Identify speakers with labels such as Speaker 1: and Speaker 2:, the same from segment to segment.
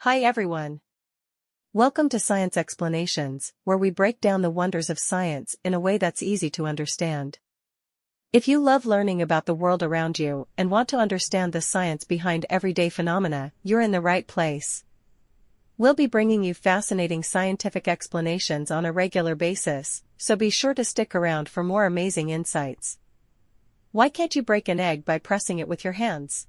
Speaker 1: Hi everyone. Welcome to Science Explanations, where we break down the wonders of science in a way that's easy to understand. If you love learning about the world around you and want to understand the science behind everyday phenomena, you're in the right place. We'll be bringing you fascinating scientific explanations on a regular basis, so be sure to stick around for more amazing insights. Why can't you break an egg by pressing it with your hands?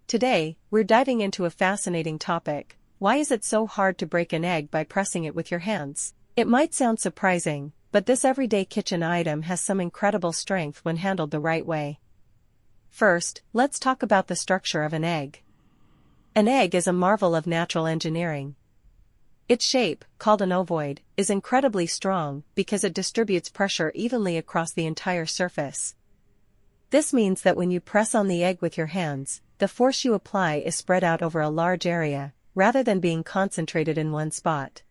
Speaker 1: Today, we're diving into a fascinating topic. Why is it so hard to break an egg by pressing it with your hands? It might sound surprising, but this everyday kitchen item has some incredible strength when handled the right way. First, let's talk about the structure of an egg. An egg is a marvel of natural engineering. Its shape, called an ovoid, is incredibly strong because it distributes pressure evenly across the entire surface. This means that when you press on the egg with your hands, the force you apply is spread out over a large area, rather than being concentrated in one spot.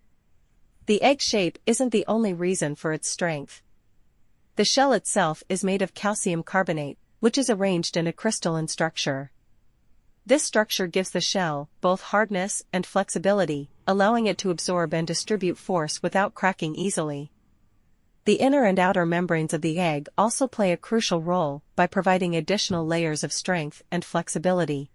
Speaker 1: The egg shape isn't the only reason for its strength. The shell itself is made of calcium carbonate, which is arranged in a crystalline structure. This structure gives the shell both hardness and flexibility, allowing it to absorb and distribute force without cracking easily. The inner and outer membranes of the egg also play a crucial role by providing additional layers of strength and flexibility.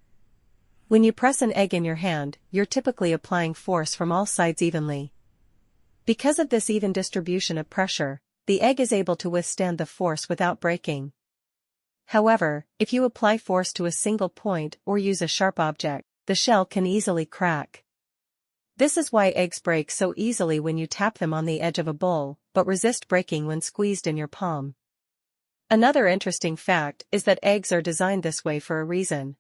Speaker 1: When you press an egg in your hand, you're typically applying force from all sides evenly. Because of this even distribution of pressure, the egg is able to withstand the force without breaking. However, if you apply force to a single point or use a sharp object, the shell can easily crack. This is why eggs break so easily when you tap them on the edge of a bowl, but resist breaking when squeezed in your palm. Another interesting fact is that eggs are designed this way for a reason.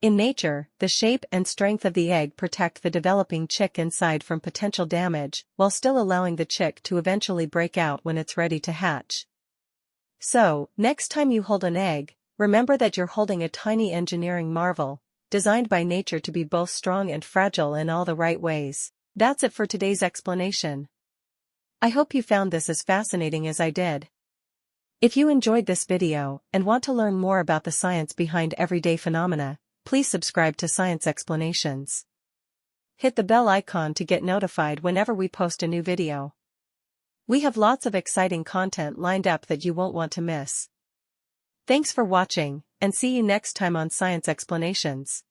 Speaker 1: In nature, the shape and strength of the egg protect the developing chick inside from potential damage, while still allowing the chick to eventually break out when it's ready to hatch. So, next time you hold an egg, remember that you're holding a tiny engineering marvel, designed by nature to be both strong and fragile in all the right ways. That's it for today's explanation. I hope you found this as fascinating as I did. If you enjoyed this video and want to learn more about the science behind everyday phenomena, please subscribe to Science Explanations. Hit the bell icon to get notified whenever we post a new video. We have lots of exciting content lined up that you won't want to miss. Thanks for watching, and see you next time on Science Explanations.